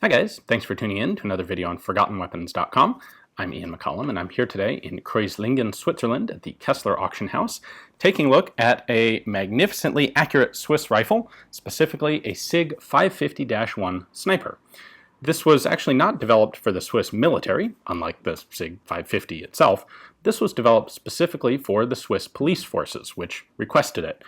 Hi guys, thanks for tuning in to another video on ForgottenWeapons.com. I'm Ian McCollum and I'm here today in Kreuzlingen, Switzerland at the Kessler Auction House, taking a look at a magnificently accurate Swiss rifle, specifically a SIG 550-1 sniper. This was actually not developed for the Swiss military, unlike the SIG 550 itself. This was developed specifically for the Swiss police forces, which requested it.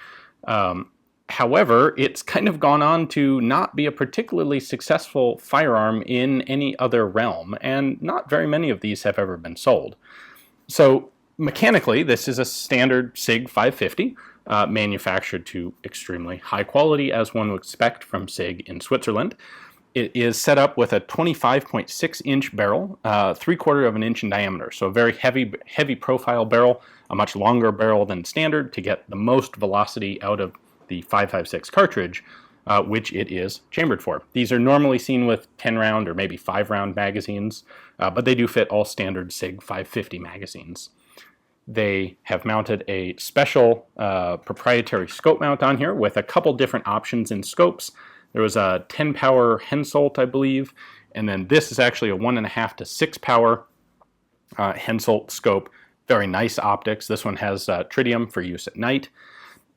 However, it's kind of gone on to not be a particularly successful firearm in any other realm, and not very many of these have ever been sold. So mechanically, this is a standard SIG 550, manufactured to extremely high quality, as one would expect from SIG in Switzerland. It is set up with a 25.6-inch barrel, 3/4 of an inch in diameter, so a very heavy profile barrel, a much longer barrel than standard to get the most velocity out of the 5.56 cartridge, which it is chambered for. These are normally seen with 10-round or maybe 5-round magazines, but they do fit all standard SIG 550 magazines. They have mounted a special proprietary scope mount on here with a couple different options in scopes. There was a 10-power Hensoldt, I believe, and then this is actually a 1.5 to 6-power Hensoldt scope. Very nice optics. This one has tritium for use at night.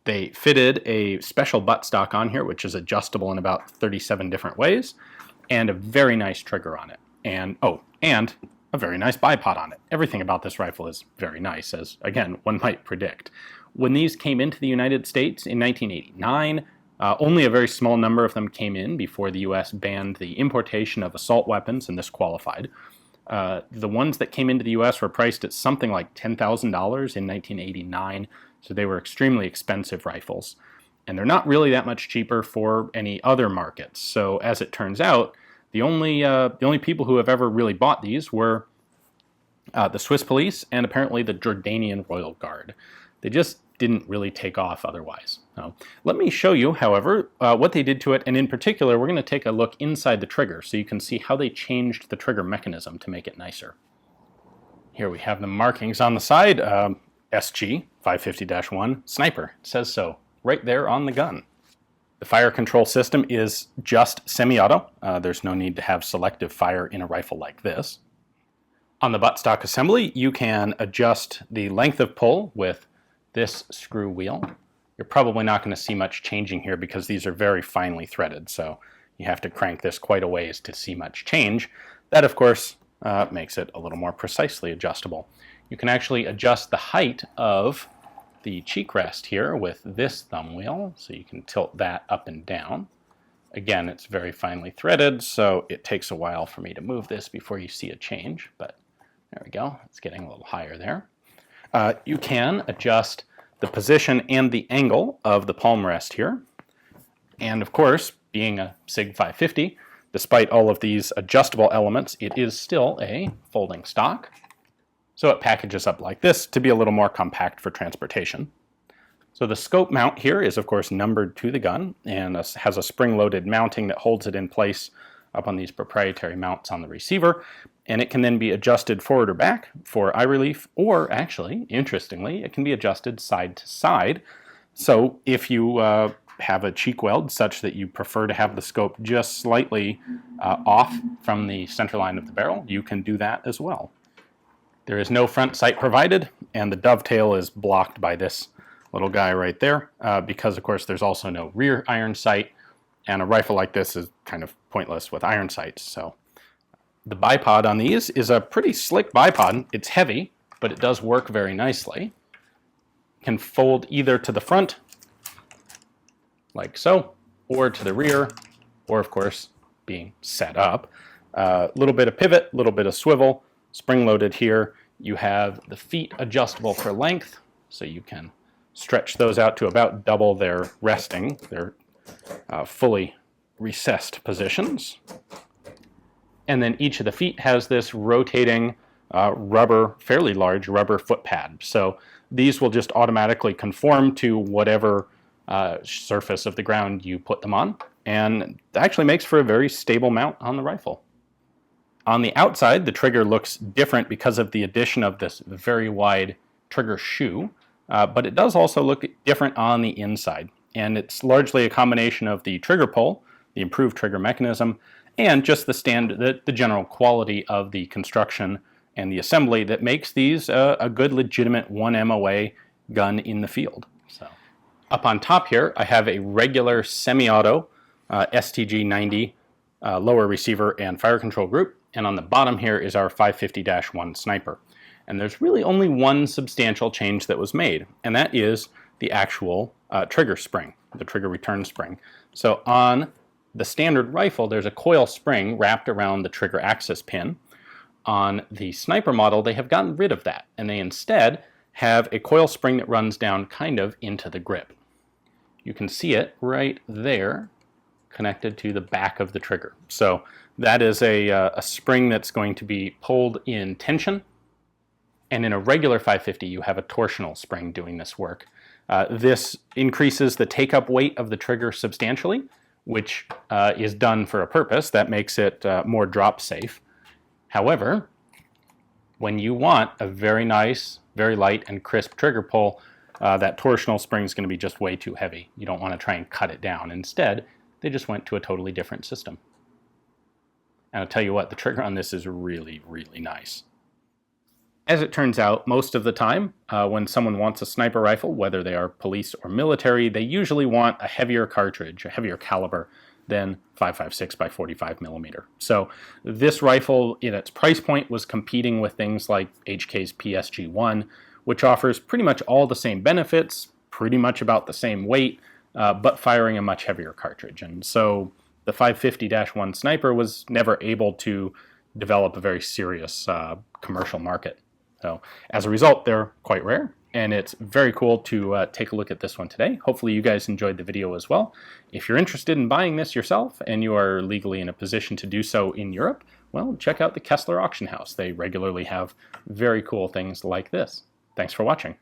They fitted a special buttstock on here, which is adjustable in about 37 different ways, and a very nice trigger on it. And a very nice bipod on it. Everything about this rifle is very nice, as, again, one might predict. When these came into the United States in 1989, only a very small number of them came in before the U.S. banned the importation of assault weapons, and this qualified. The ones that came into the U.S. were priced at something like $10,000 in 1989, so they were extremely expensive rifles. And they're not really that much cheaper for any other markets. So as it turns out, the only people who have ever really bought these were the Swiss police and apparently the Jordanian Royal Guard. They just didn't really take off otherwise. Now, let me show you, however, what they did to it, and in particular, we're going to take a look inside the trigger so you can see how they changed the trigger mechanism to make it nicer. Here we have the markings on the side, SG 550-1 sniper. It says so right there on the gun. The fire control system is just semi-auto. There's no need to have selective fire in a rifle like this. On the buttstock assembly, you can adjust the length of pull with this screw wheel. You're probably not going to see much changing here because these are very finely threaded, so you have to crank this quite a ways to see much change. That, of course, makes it a little more precisely adjustable. You can actually adjust the height of the cheek rest here with this thumb wheel, so you can tilt that up and down. Again, it's very finely threaded, so it takes a while for me to move this before you see a change, but there we go. It's getting a little higher there. You can adjust the position and the angle of the palm rest here. And of course, being a SIG 550, despite all of these adjustable elements, it is still a folding stock. So it packages up like this to be a little more compact for transportation. So the scope mount here is, of course, numbered to the gun and has a spring-loaded mounting that holds it in place up on these proprietary mounts on the receiver. And it can then be adjusted forward or back for eye relief, or actually, interestingly, it can be adjusted side to side. So if you have a cheek weld such that you prefer to have the scope just slightly off from the center line of the barrel, you can do that as well. There is no front sight provided, and the dovetail is blocked by this little guy right there, because of course there's also no rear iron sight, and a rifle like this is kind of pointless with iron sights. So the bipod on these is a pretty slick bipod. It's heavy, but it does work very nicely. It can fold either to the front, like so, or to the rear, or of course being set up. A little bit of pivot, a little bit of swivel, spring-loaded here. You have the feet adjustable for length, so you can stretch those out to about double their resting, their fully recessed positions. And then each of the feet has this rotating fairly large rubber foot pad. So these will just automatically conform to whatever surface of the ground you put them on, and it actually makes for a very stable mount on the rifle. On the outside, the trigger looks different because of the addition of this very wide trigger shoe, but it does also look different on the inside. And it's largely a combination of the trigger pull, the improved trigger mechanism, and just the general quality of the construction and the assembly that makes these a good legitimate 1 MOA gun in the field. So, up on top here I have a regular semi-auto STG-90 lower receiver and fire control group, and on the bottom here is our 550-1 sniper. And there's really only one substantial change that was made, and that is the actual trigger spring, the trigger return spring. So on the standard rifle there's a coil spring wrapped around the trigger access pin. On the sniper model they have gotten rid of that, and they instead have a coil spring that runs down kind of into the grip. You can see it right there connected to the back of the trigger. So that is a spring that's going to be pulled in tension, and in a regular 550 you have a torsional spring doing this work. This increases the take-up weight of the trigger substantially, which is done for a purpose that makes it more drop safe. However, when you want a very nice, very light and crisp trigger pull, that torsional spring is going to be just way too heavy. You don't want to try and cut it down. Instead, they just went to a totally different system. And I'll tell you what, the trigger on this is really, really nice. As it turns out, most of the time, when someone wants a sniper rifle, whether they are police or military, they usually want a heavier cartridge, a heavier caliber than 5.56 by 45 millimeter. So this rifle, in its price point, was competing with things like H&K's PSG-1, which offers pretty much all the same benefits, pretty much about the same weight, but firing a much heavier cartridge. And so the 550-1 sniper was never able to develop a very serious commercial market. So as a result, they're quite rare, and it's very cool to take a look at this one today. Hopefully you guys enjoyed the video as well. If you're interested in buying this yourself and you are legally in a position to do so in Europe, well, check out the Kessler Auction House. They regularly have very cool things like this. Thanks for watching.